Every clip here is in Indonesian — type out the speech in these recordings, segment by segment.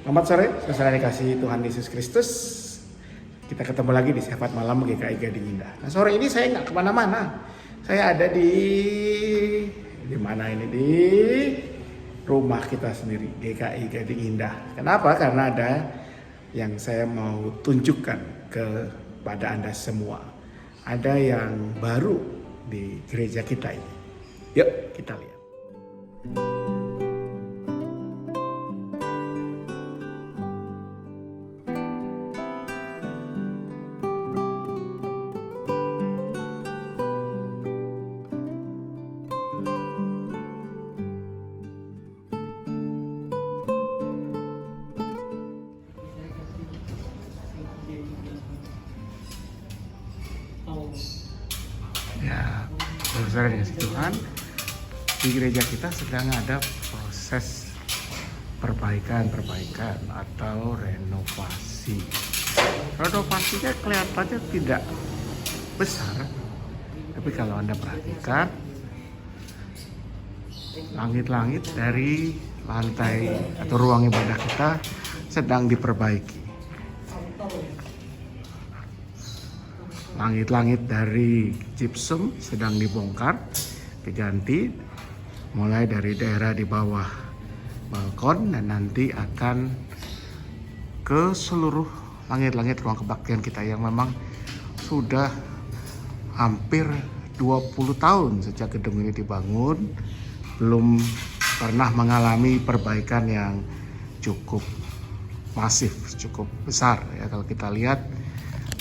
Selamat sore, saudara dikasih Tuhan Yesus Kristus. Kita ketemu lagi di Sahabat Malam GKI Gading Indah. Nah, sore ini saya nggak kemana-mana. Saya ada di mana ini? Di rumah kita sendiri, GKI Gading Indah. Kenapa? Karena ada yang saya mau tunjukkan kepada Anda semua. Ada yang baru di gereja kita ini. Yuk kita lihat. Ya, saudara dikasih Tuhan, di gereja kita sedang ada proses perbaikan atau renovasi. Renovasinya kelihatannya tidak besar, tapi kalau Anda perhatikan, langit-langit dari lantai atau ruang ibadah kita sedang diperbaiki. Langit-langit dari gypsum sedang dibongkar, diganti, mulai dari daerah di bawah balkon dan nanti akan ke seluruh langit-langit ruang kebaktian kita yang memang sudah hampir 20 tahun sejak gedung ini dibangun, belum pernah mengalami perbaikan yang cukup masif, cukup besar ya. Kalau kita lihat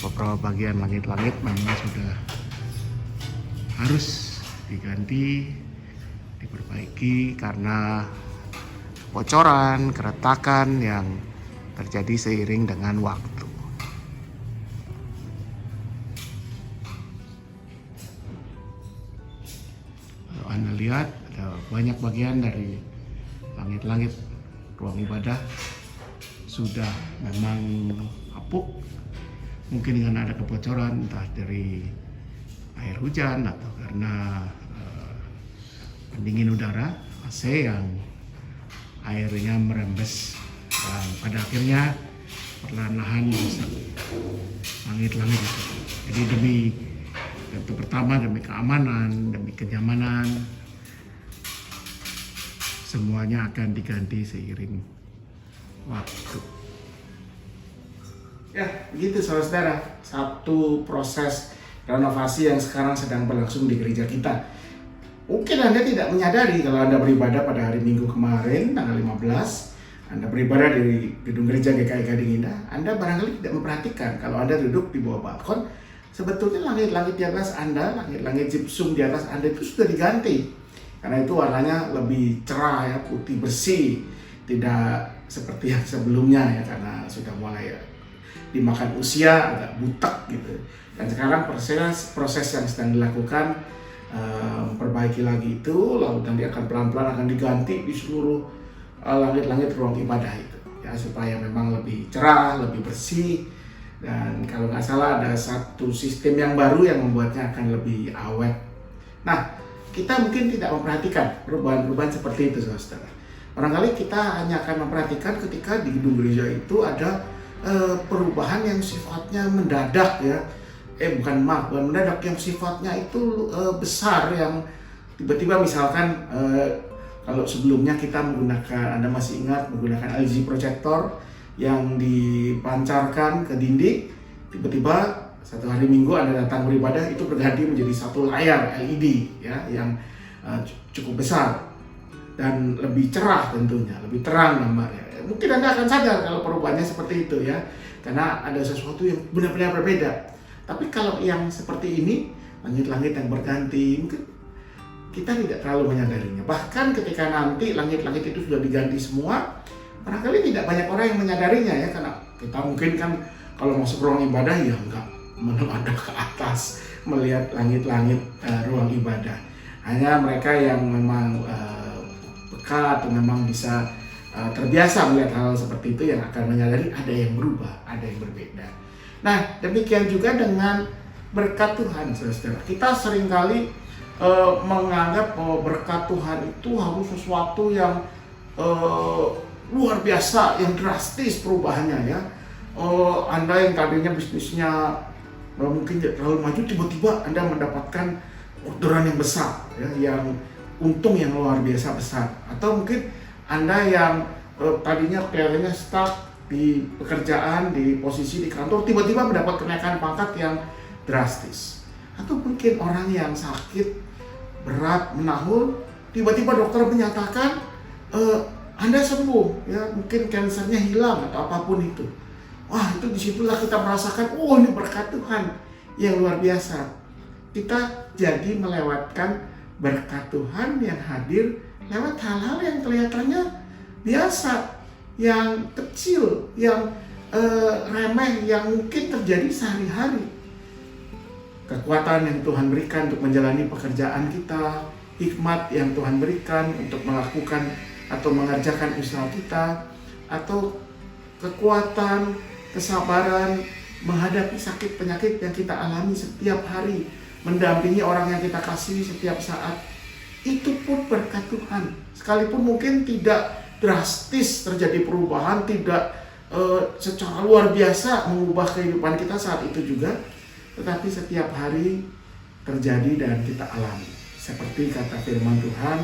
beberapa bagian langit-langit memang sudah harus diganti, diperbaiki karena bocoran, keretakan yang terjadi seiring dengan waktu. Kalau Anda lihat ada banyak bagian dari langit-langit ruang ibadah sudah memang apuk. Mungkin dengan ada kebocoran entah dari air hujan atau karena pendingin udara AC yang airnya merembes dan pada akhirnya perlahan-lahan rusak langit-langit itu. Jadi demi yang pertama demi keamanan, demi kenyamanan, semuanya akan diganti seiring waktu. Ya, begitu saudara-saudara, satu proses renovasi yang sekarang sedang berlangsung di gereja kita. Mungkin Anda tidak menyadari kalau Anda beribadah pada hari Minggu kemarin, tanggal 15, Anda beribadah di gedung gereja GKI Gading Indah, Anda barangkali tidak memperhatikan kalau Anda duduk di bawah balkon, sebetulnya langit-langit di atas Anda, langit-langit gypsum di atas Anda itu sudah diganti. Karena itu warnanya lebih cerah ya, putih bersih, tidak seperti yang sebelumnya ya, karena sudah mulai dimakan usia, agak butek gitu. Dan sekarang proses yang sedang dilakukan memperbaiki lagi itu, lalu nanti akan pelan-pelan akan diganti di seluruh langit-langit ruang ibadah itu ya, supaya memang lebih cerah, lebih bersih. Dan kalau nggak salah ada satu sistem yang baru yang membuatnya akan lebih awet. Nah, kita mungkin tidak memperhatikan perubahan-perubahan seperti itu, saudara. Barangkali kita hanya akan memperhatikan ketika di gedung gereja itu ada perubahan yang sifatnya mendadak ya, bukan mendadak, yang sifatnya itu besar, yang tiba-tiba misalkan kalau sebelumnya kita menggunakan, Anda masih ingat, menggunakan LG proyektor yang dipancarkan ke dinding, tiba-tiba satu hari Minggu Anda datang beribadah itu berganti menjadi satu layar LED ya, yang cukup besar dan lebih cerah, tentunya lebih terang gambarnya. Mungkin Anda akan sadar kalau perubahannya seperti itu ya, karena ada sesuatu yang benar-benar berbeda. Tapi kalau yang seperti ini, langit-langit yang berganti, mungkin kita tidak terlalu menyadarinya. Bahkan ketika nanti langit-langit itu sudah diganti semua, barangkali tidak banyak orang yang menyadarinya ya, karena kita mungkin kan kalau masuk ruang ibadah ya enggak menghadap ke atas melihat langit-langit ruang ibadah. Hanya mereka yang memang peka atau memang bisa terbiasa melihat hal seperti itu yang akan menyadari ada yang berubah, ada yang berbeda. Nah, demikian juga dengan berkat Tuhan, saudara. Kita seringkali menganggap bahwa berkat Tuhan itu harus sesuatu yang luar biasa, yang drastis perubahannya ya. Anda yang tadinya bisnisnya mungkin tidak terlalu maju, tiba-tiba Anda mendapatkan orderan yang besar ya, yang untung yang luar biasa besar. Atau mungkin Anda yang tadinya kelihatannya stuck di pekerjaan, di posisi di kantor, tiba-tiba mendapat kenaikan pangkat yang drastis. Atau mungkin orang yang sakit berat menahun, tiba-tiba dokter menyatakan Anda sembuh ya, mungkin kansernya hilang atau apapun itu. Wah, itu disitulah kita merasakan, oh ini berkat Tuhan yang luar biasa. Kita jadi melewatkan berkat Tuhan yang hadir lewat hal-hal yang kelihatannya biasa, yang kecil, yang remeh, yang mungkin terjadi sehari-hari. Kekuatan yang Tuhan berikan untuk menjalani pekerjaan kita, hikmat yang Tuhan berikan untuk melakukan atau mengerjakan usaha kita, atau kekuatan, kesabaran menghadapi sakit penyakit yang kita alami setiap hari, mendampingi orang yang kita kasih setiap saat, itu pun berkat Tuhan. Sekalipun mungkin tidak drastis terjadi perubahan, tidak secara luar biasa mengubah kehidupan kita saat itu juga, tetapi setiap hari terjadi dan kita alami. Seperti kata firman Tuhan,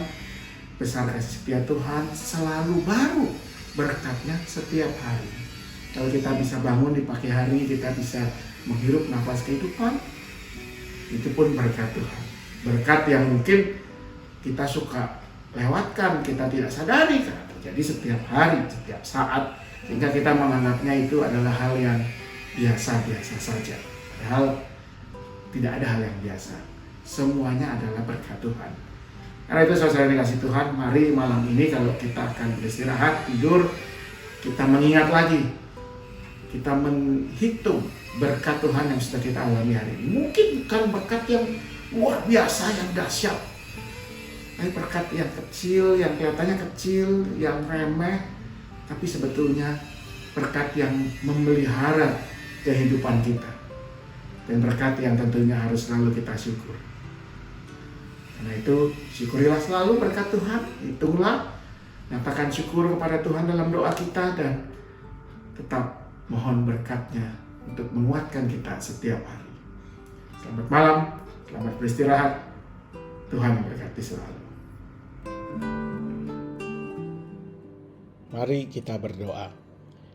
besar kasih setia Tuhan selalu baru berkatnya setiap hari. Kalau kita bisa bangun di pagi hari, kita bisa menghirup nafas kehidupan, itu pun berkat Tuhan. Berkat yang mungkin kita suka lewatkan, kita tidak sadari karena terjadi setiap hari, setiap saat, sehingga kita menganggapnya itu adalah hal yang biasa-biasa saja. Padahal tidak ada hal yang biasa. Semuanya adalah berkat Tuhan. Karena itu saudara dikasih Tuhan, mari malam ini kalau kita akan beristirahat, tidur, kita mengingat lagi, kita menghitung berkat Tuhan yang sudah kita alami hari ini. Mungkin bukan berkat yang luar biasa, yang dahsyat, tapi berkat yang kecil, yang kelihatannya kecil, yang remeh, tapi sebetulnya berkat yang memelihara kehidupan kita. Dan berkat yang tentunya harus selalu kita syukur. Karena itu syukurilah selalu berkat Tuhan, hitunglah, nyatakan syukur kepada Tuhan dalam doa kita, dan tetap mohon berkatnya untuk menguatkan kita setiap hari. Selamat malam, selamat beristirahat. Tuhan memberkati selalu. Mari kita berdoa.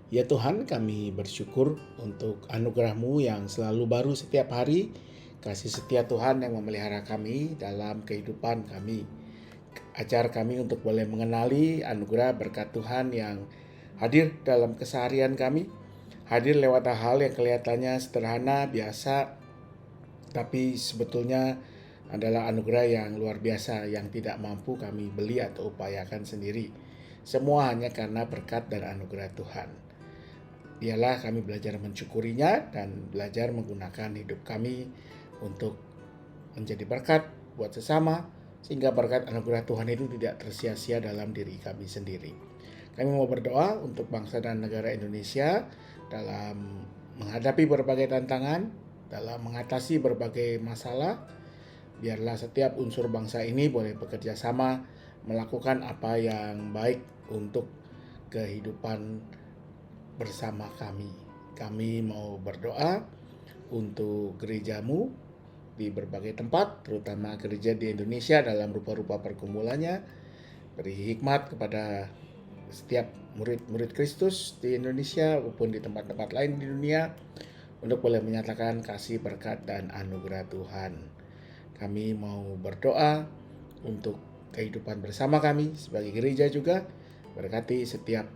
Ya Tuhan, kami bersyukur untuk anugerah-Mu yang selalu baru setiap hari, kasih setia Tuhan yang memelihara kami dalam kehidupan kami. Ajar kami untuk boleh mengenali anugerah berkat Tuhan yang hadir dalam keseharian kami, hadir lewat hal yang kelihatannya sederhana, biasa, tapi sebetulnya adalah anugerah yang luar biasa yang tidak mampu kami beli atau upayakan sendiri. Semua hanya karena berkat dan anugerah Tuhan. Biarlah kami belajar mensyukurinya dan belajar menggunakan hidup kami untuk menjadi berkat buat sesama, sehingga berkat anugerah Tuhan itu tidak tersia-sia dalam diri kami sendiri. Kami mau berdoa untuk bangsa dan negara Indonesia dalam menghadapi berbagai tantangan, dalam mengatasi berbagai masalah. Biarlah setiap unsur bangsa ini boleh bekerja sama melakukan apa yang baik untuk kehidupan bersama kami. Kami mau berdoa untuk gereja-Mu di berbagai tempat, terutama gereja di Indonesia dalam rupa-rupa pergumulannya. Beri hikmat kepada setiap murid-murid Kristus di Indonesia maupun di tempat-tempat lain di dunia untuk boleh menyatakan kasih, berkat, dan anugerah Tuhan. Kami mau berdoa untuk kehidupan bersama kami sebagai gereja juga. Berkati setiap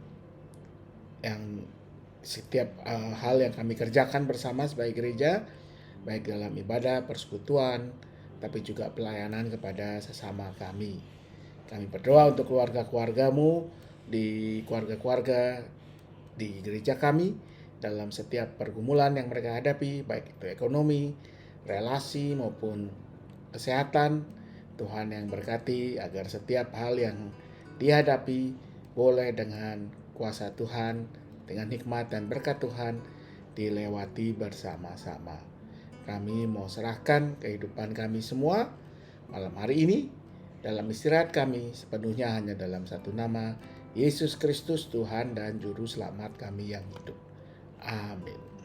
hal yang kami kerjakan bersama sebagai gereja, baik dalam ibadah, persekutuan, tapi juga pelayanan kepada sesama kami. Kami berdoa untuk keluarga-keluarga-Mu di keluarga-keluarga di gereja kami dalam setiap pergumulan yang mereka hadapi, baik itu ekonomi, relasi maupun kesehatan. Tuhan yang berkati agar setiap hal yang dihadapi boleh dengan kuasa Tuhan, dengan hikmat dan berkat Tuhan dilewati bersama-sama. Kami mau serahkan kehidupan kami semua malam hari ini dalam istirahat kami sepenuhnya hanya dalam satu nama, Yesus Kristus Tuhan dan Juru Selamat kami yang hidup. Amin.